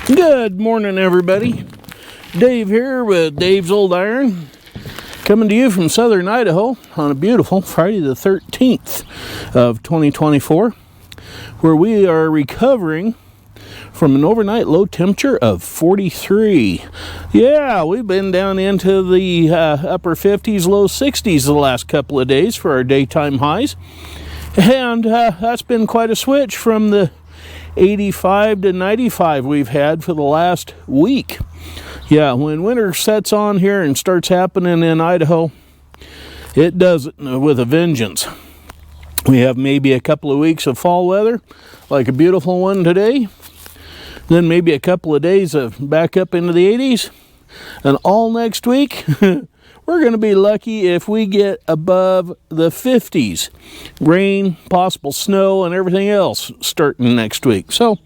Good morning, everybody. Dave here with Dave's Old Iron, coming to you from southern Idaho on a beautiful Friday the 13th of 2024, where we are recovering from an overnight low temperature of 43. Yeah, we've been down into the upper 50s, low 60s the last couple of days for our daytime highs. And that's been quite a switch from the 85 to 95 we've had for the last week. Yeah, when winter sets on here and starts happening in Idaho, it does it with a vengeance. We have maybe a couple of weeks of fall weather, like a beautiful one today. Then maybe a couple of days of back up into the 80s. And all next week, we're going to be lucky if we get above the 50s. Rain, possible snow, and everything else starting next week. So,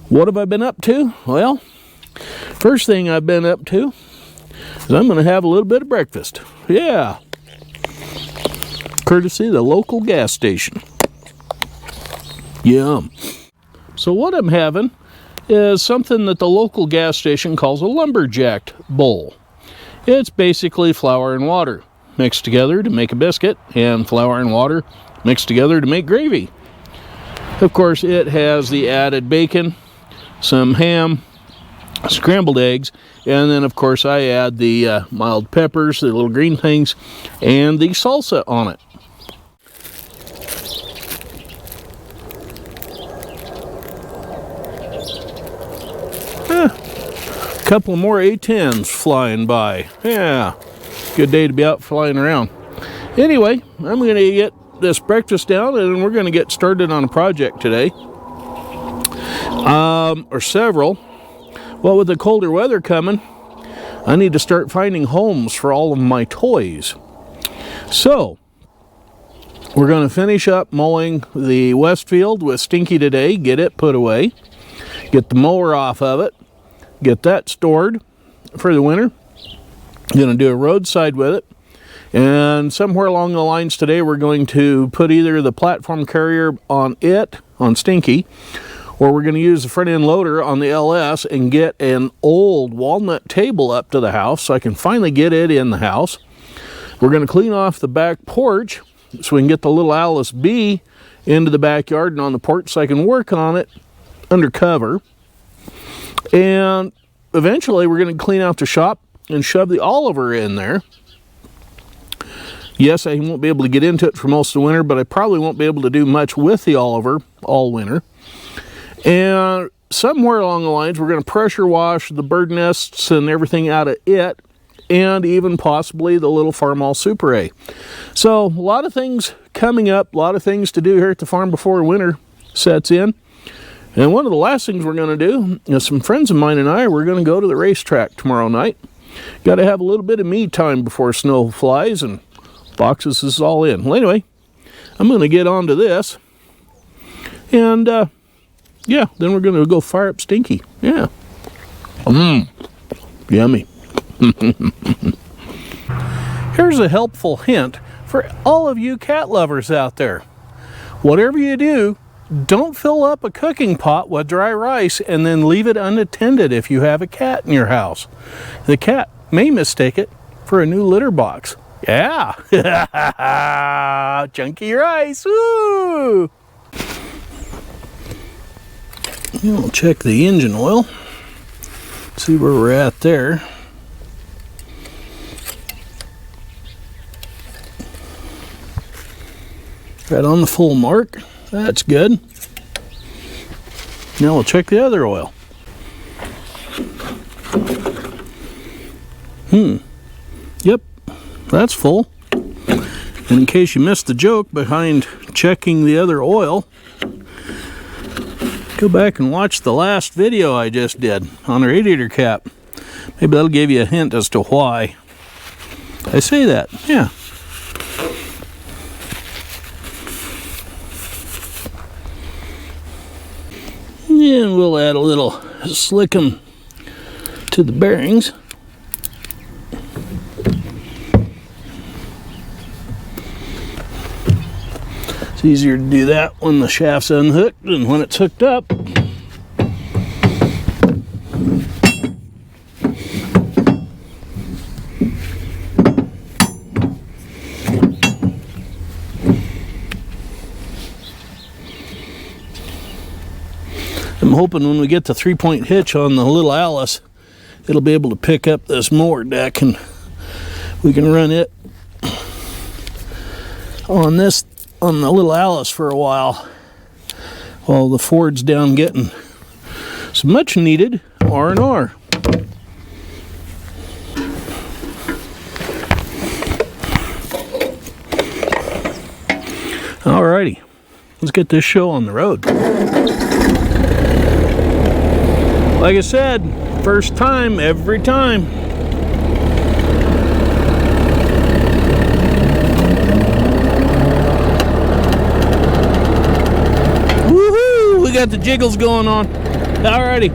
what have I been up to? Well, first thing I've been up to is I'm going to have a little bit of breakfast. Yeah. Courtesy of the local gas station. Yum. So what I'm having is something that the local gas station calls a lumberjack bowl. It's basically flour and water mixed together to make a biscuit, and flour and water mixed together to make gravy. Of course, it has the added bacon, some ham, scrambled eggs, and then of course I add the mild peppers, the little green things, and the salsa on it. Couple more A10s flying by. Yeah, good day to be out flying around. Anyway, I'm going to get this breakfast down and we're going to get started on a project today. Or several. Well, with the colder weather coming, I need to start finding homes for all of my toys. So, we're going to finish up mowing the west field with Stinky today, get it put away, get the mower off of it, get that stored for the winter. Going to do a roadside with it, and somewhere along the lines today we're going to put either the platform carrier on Stinky, or we're going to use the front end loader on the LS and get an old walnut table up to the house so I can finally get it in the house. We're going to clean off the back porch so we can get the little Alice B into the backyard and on the porch so I can work on it under cover. And eventually we're going to clean out the shop and shove the Oliver in there. Yes, I won't be able to get into it for most of the winter, but I probably won't be able to do much with the Oliver all winter. And somewhere along the lines, we're going to pressure wash the bird nests and everything out of it, and even possibly the little Farmall Super A. So, a lot of things coming up, a lot of things to do here at the farm before winter sets in. And one of the last things we're going to do is some friends of mine and I, we're going to go to the racetrack tomorrow night. Got to have a little bit of me time before snow flies and boxes is all in. Well, anyway, I'm going to get on to this. And, yeah, then we're going to go fire up Stinky. Yeah. Yummy. Here's a helpful hint for all of you cat lovers out there. Whatever you do, don't fill up a cooking pot with dry rice and then leave it unattended if you have a cat in your house. The cat may mistake it for a new litter box. Yeah. Chunky rice. Woo! We'll check the engine oil. See where we're at there. Right on the full mark. That's good. Now we'll check the other oil. Yep, that's full. And in case you missed the joke behind checking the other oil, go back and watch the last video I just did on our radiator cap. Maybe that'll give you a hint as to why I say that. Yeah. And we'll add a little slickum to the bearings. It's easier to do that when the shaft's unhooked than when it's hooked up. I'm hoping when we get the 3-point hitch on the little Alice, it'll be able to pick up this mower deck and we can run it on the little Alice for a while the Ford's down getting some much needed R&R. Alrighty, let's get this show on the road. Like I said, first time every time. Woohoo! We got the jiggles going on. Alrighty.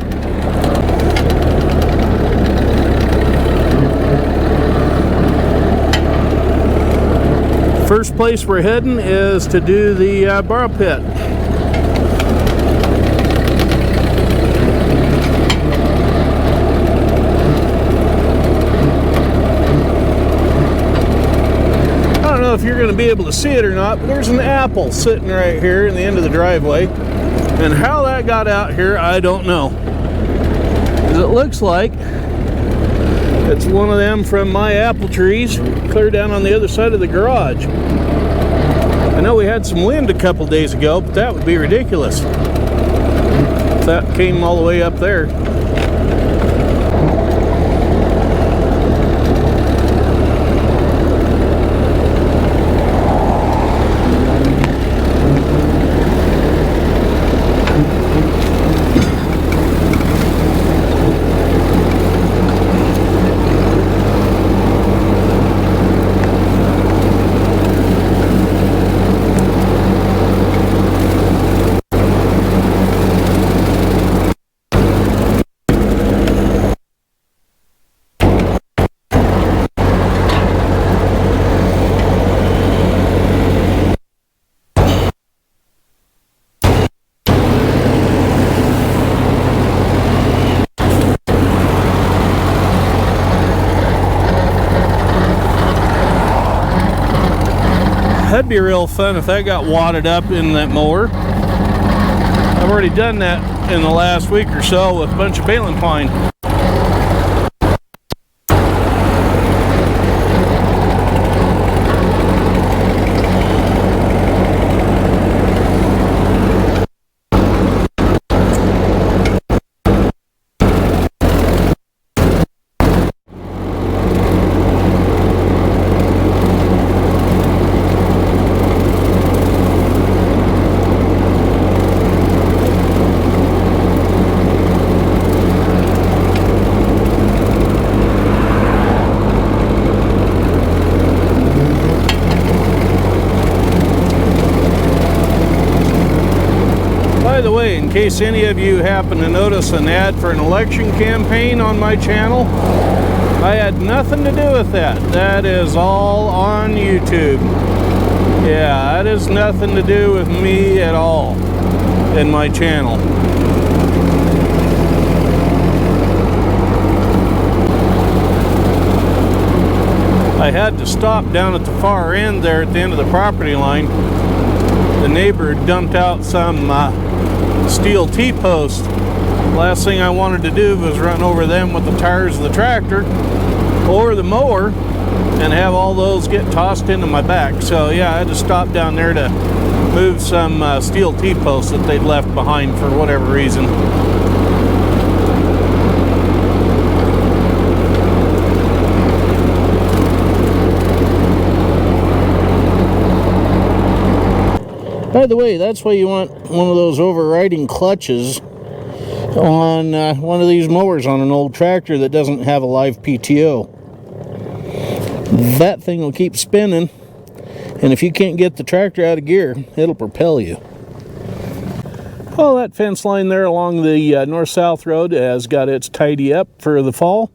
First place we're heading is to do the borrow pit. I don't know if you're going to be able to see it or not, but there's an apple sitting right here in the end of the driveway. And how that got out here, I don't know. 'Cause it looks like it's one of them from my apple trees clear down on the other side of the garage. I know we had some wind a couple days ago, but that would be ridiculous if that came all the way up there. That'd be real fun if that got wadded up in that mower. I've already done that in the last week or so with a bunch of baling twine. By the way, in case any of you happen to notice an ad for an election campaign on my channel, I had nothing to do with that. That is all on YouTube. Yeah, that has nothing to do with me at all in my channel. I had to stop down at the far end there at the end of the property line. The neighbor dumped out some steel T-post. Last thing I wanted to do was run over them with the tires of the tractor or the mower and have all those get tossed into my back. So yeah, I had to stop down there to move some steel T-posts that they'd left behind for whatever reason. By the way, that's why you want one of those overriding clutches on one of these mowers on an old tractor that doesn't have a live PTO. That thing will keep spinning, and if you can't get the tractor out of gear, it'll propel you. Well, that fence line there along the north-south road has got its tidy up for the fall.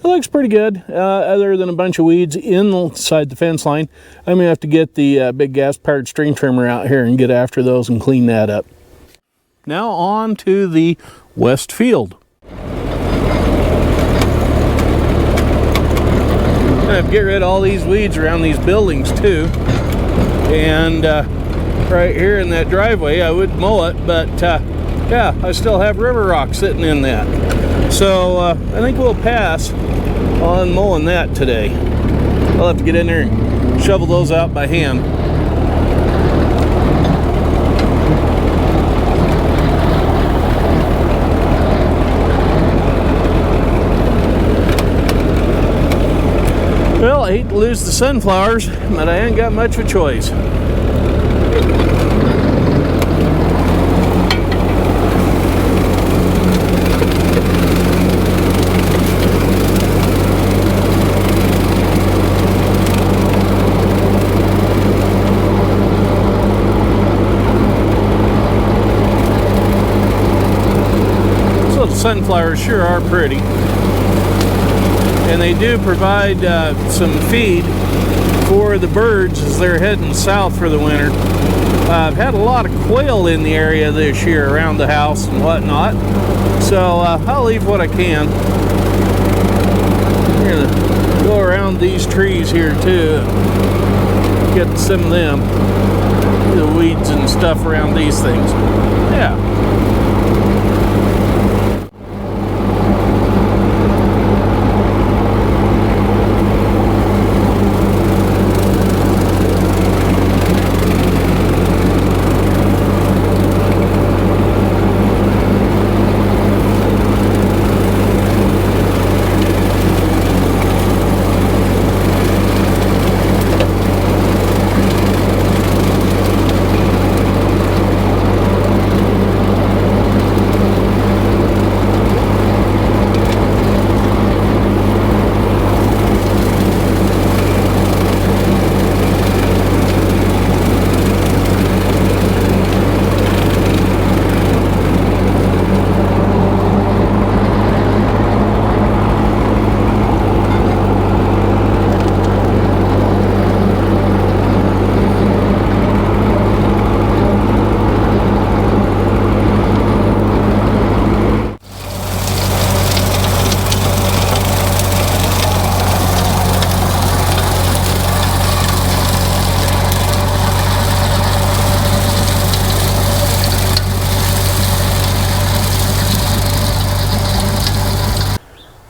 It looks pretty good, other than a bunch of weeds inside the fence line. I'm going to have to get the big gas-powered string trimmer out here and get after those and clean that up. Now on to the west field. I'm going to get rid of all these weeds around these buildings too. And right here in that driveway, I would mow it, but Yeah, I still have river rock sitting in that. So I think we'll pass on mowing that today. I'll have to get in there and shovel those out by hand. Well, I hate to lose the sunflowers, but I ain't got much of a choice. So the sunflowers sure are pretty. And they do provide some feed for the birds as they're heading south for the winter. I've had a lot of quail in the area this year around the house and whatnot, so I'll leave what I can. I'm gonna go around these trees here too, get some of them, the weeds and stuff around these things. Yeah.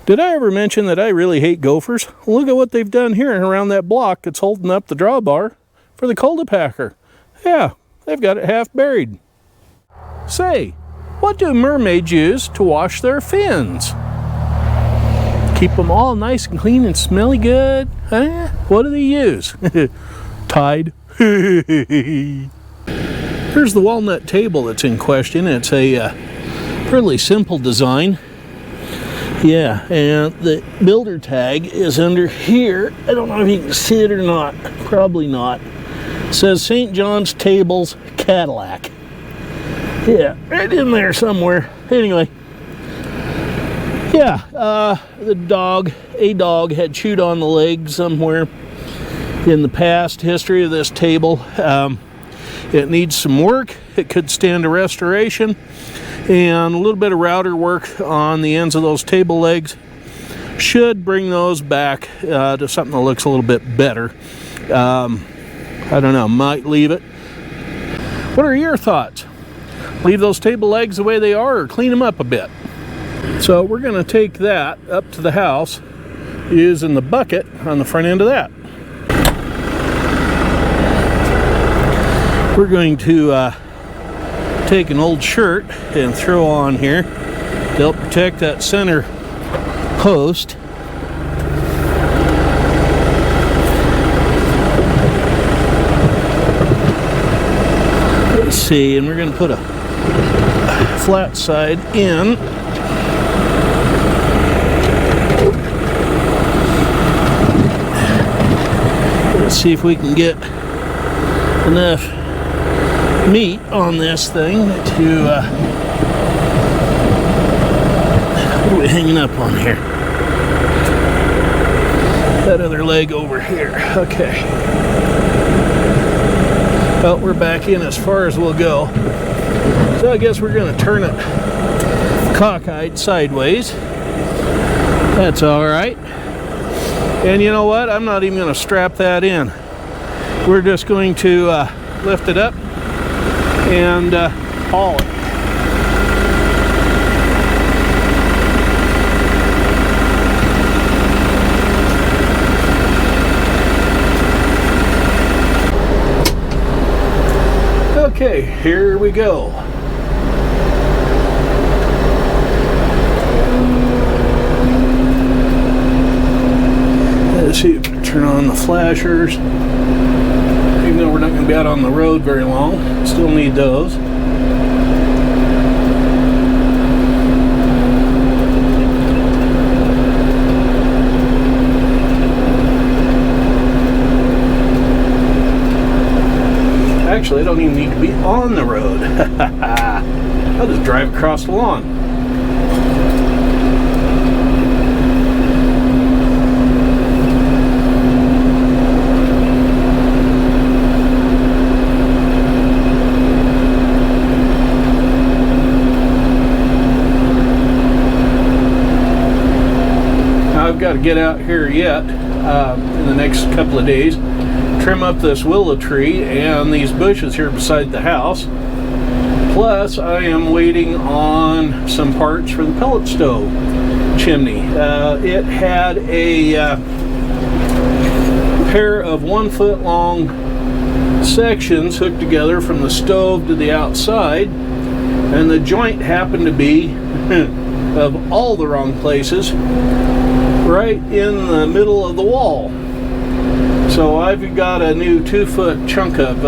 Did I ever mention that I really hate gophers? Look at what they've done here around that block that's holding up the drawbar for the cultipacker. Yeah, they've got it half buried. Say, what do mermaids use to wash their fins? Keep them all nice and clean and smelly good? Huh? What do they use? Tide. Here's the walnut table that's in question. It's a fairly simple design. Yeah, and the builder tag is under here. I don't know if you can see it or not. Probably not. It says St. John's Tables Cadillac. Yeah, right in there somewhere. Anyway. Yeah, a dog had chewed on the leg somewhere in the past history of this table. It needs some work. It could stand a restoration. And a little bit of router work on the ends of those table legs should bring those back to something that looks a little bit better. I don't know, might leave it. What are your thoughts? Leave those table legs the way they are or clean them up a bit? So we're going to take that up to the house using the bucket on the front end of that. We're going to take an old shirt and throw on here to help protect that center post. Let's see, and we're going to put a flat side in. Let's see if we can get enough meat on this thing to what are we hanging up on here? That other leg over here. Okay. Well, we're back in as far as we'll go. So I guess we're going to turn it cockeyed sideways. That's all right. And you know what? I'm not even going to strap that in. We're just going to lift it up and haul it. here we go. Let's see if we can turn on the flashers. Even though we're not going to be out on the road very long, still need those. Actually, I don't even need to be on the road. I'll just drive across the lawn. Now, I've got to get out here yet in the next couple of days. Trim up this willow tree and these bushes here beside the house. Plus, I am waiting on some parts for the pellet stove chimney. It had a pair of 1 foot long sections hooked together from the stove to the outside, and the joint happened to be of all the wrong places right in the middle of the wall. So I've got a new 2 foot chunk of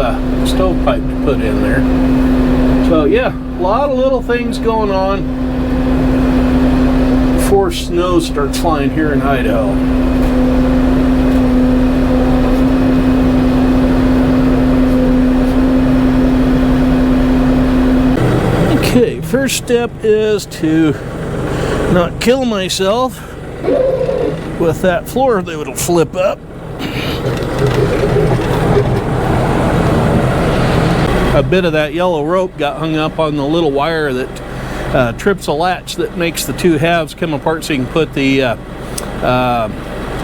stovepipe to put in there. So yeah, a lot of little things going on before snow starts flying here in Idaho. Okay, first step is to not kill myself with that floor that it'll flip up. A bit of that yellow rope got hung up on the little wire that trips a latch that makes the two halves come apart so you can put the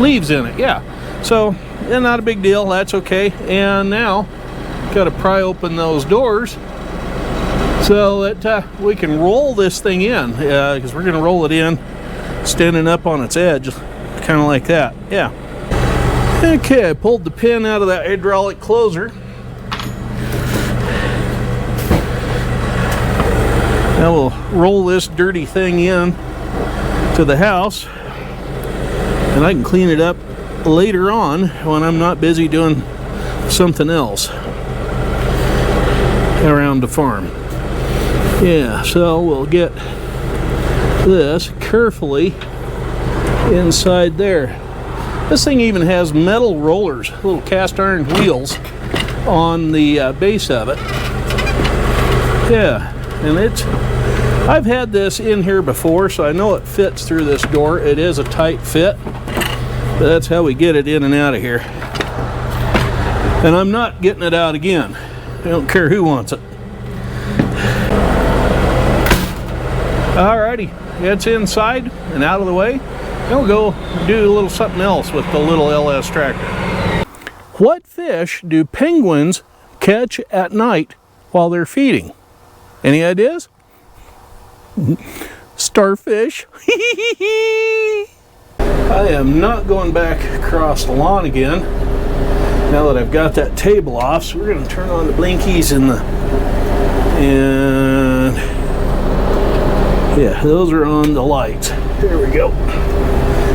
leaves in it. Yeah, so yeah, not a big deal, that's okay. And now got to pry open those doors so that we can roll this thing in, because we're going to roll it in standing up on its edge, kind of like that. Yeah. Okay, I pulled the pin out of that hydraulic closer. Now we'll roll this dirty thing in to the house, and I can clean it up later on when I'm not busy doing something else around the farm. Yeah, so we'll get this carefully inside there. This thing even has metal rollers, little cast iron wheels on the base of it. Yeah, and I've had this in here before, so I know it fits through this door. It is a tight fit, but that's how we get it in and out of here. And I'm not getting it out again. I don't care who wants it. Alrighty, it's inside and out of the way. Then we'll go do a little something else with the little LS tractor. What fish do penguins catch at night while they're feeding? Any ideas? Starfish. I am not going back across the lawn again now that I've got that table off, so we're going to turn on the blinkies and yeah, those are on the lights. There we go.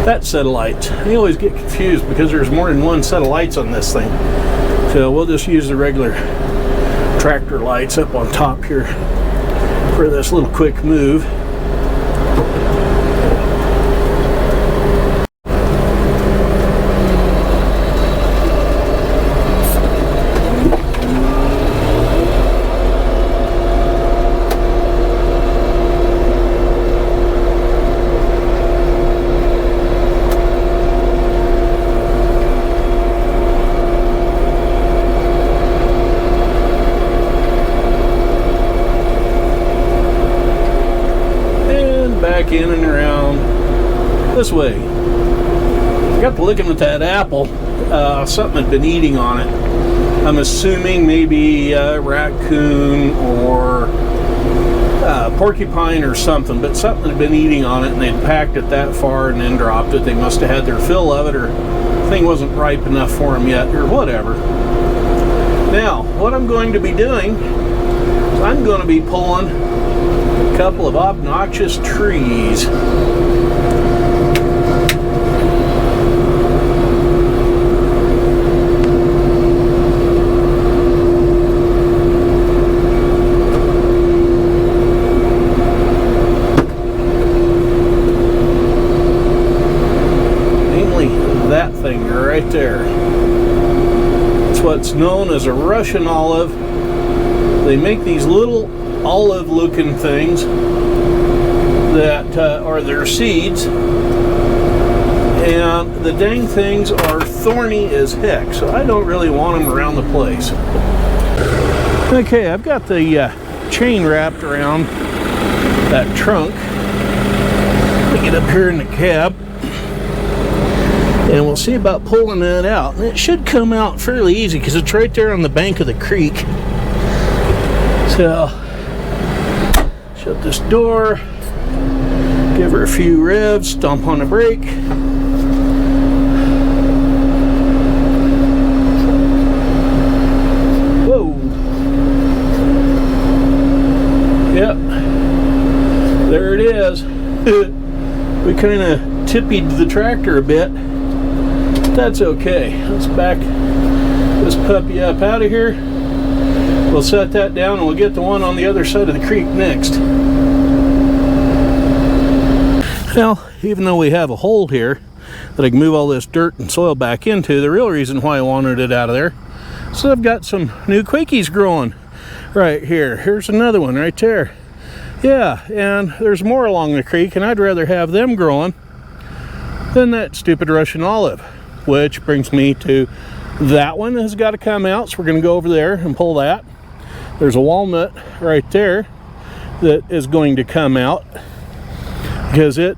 That set of lights. I always get confused because there's more than one set of lights on this thing. So we'll just use the regular tractor lights up on top here for this little quick move. In and around this way. I got to looking at that apple. Something had been eating on it. I'm assuming maybe a raccoon or porcupine or something, but something had been eating on it, and they'd packed it that far and then dropped it. They must have had their fill of it, or the thing wasn't ripe enough for them yet, or whatever. Now, what I'm going to be doing I'm going to be pulling a couple of obnoxious trees. Namely, that thing right there. It's what's known as a Russian olive. They make these little olive-looking things that are their seeds, and the dang things are thorny as heck, so I don't really want them around the place. Okay, I've got the chain wrapped around that trunk. Let me get up here in the cab, and we'll see about pulling that out. And it should come out fairly easy because it's right there on the bank of the creek. So, shut this door, give her a few revs, stomp on the brake. Whoa. Yep. There it is. We kind of tippied the tractor a bit. That's okay. Let's back this puppy up out of here. We'll set that down and we'll get the one on the other side of the creek next. Well, even though we have a hole here that I can move all this dirt and soil back into, the real reason why I wanted it out of there is that I've got some new quakies growing right here. Here's another one right there. Yeah, and there's more along the creek, and I'd rather have them growing than that stupid Russian olive. Which brings me to that one has got to come out, so we're going to go over there and pull that. There's a walnut right there that is going to come out because it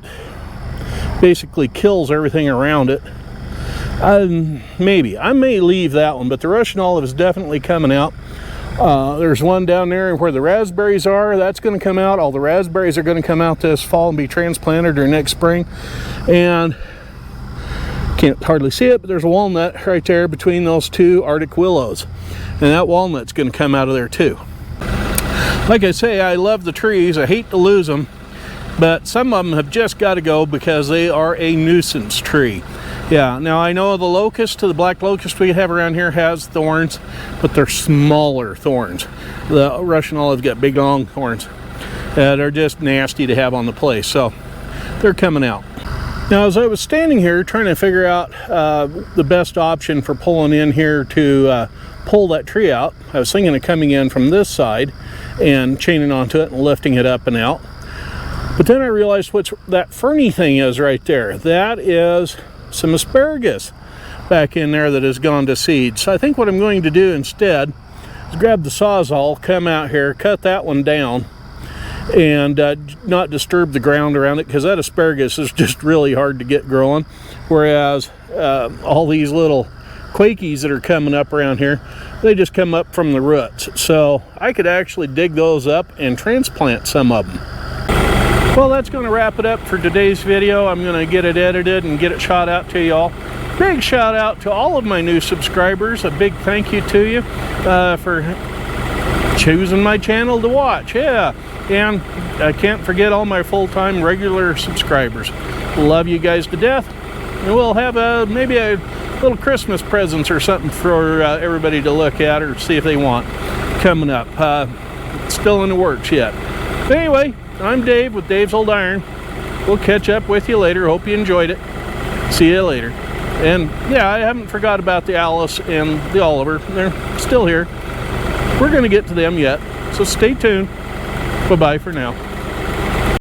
basically kills everything around it. Maybe I may leave that one, but the Russian olive is definitely coming out. There's one down there where the raspberries are. That's going to come out. All the raspberries are going to come out this fall and be transplanted or next spring. And can't hardly see it, but there's a walnut right there between those two Arctic willows, and that walnut's going to come out of there too. Like I say, I love the trees. I hate to lose them, but some of them have just got to go because they are a nuisance tree. Yeah, now I know the locust, the black locust we have around here has thorns, but they're smaller thorns. The Russian olive's got big long thorns that are just nasty to have on the place, so they're coming out. Now, as I was standing here trying to figure out the best option for pulling in here to pull that tree out, I was thinking of coming in from this side and chaining onto it and lifting it up and out. But then I realized what that ferny thing is right there. That is some asparagus back in there that has gone to seed. So I think what I'm going to do instead is grab the Sawzall, come out here, cut that one down, and not disturb the ground around it, because that asparagus is just really hard to get growing, whereas all these little quakies that are coming up around here, they just come up from the roots. So I could actually dig those up and transplant some of them. Well, that's going to wrap it up for today's video. I'm going to get it edited and get it shot out to y'all. Big shout out to all of my new subscribers. A big thank you to you for choosing my channel to watch. Yeah. And I can't forget all my full-time regular subscribers. Love you guys to death. And we'll have maybe a little Christmas presents or something for everybody to look at or see if they want coming up. It's still in the works yet. But anyway, I'm Dave with Dave's Old Iron. We'll catch up with you later. Hope you enjoyed it. See you later. And yeah, I haven't forgot about the Alice and the Oliver. They're still here. We're going to get to them yet. So stay tuned. Bye-bye for now.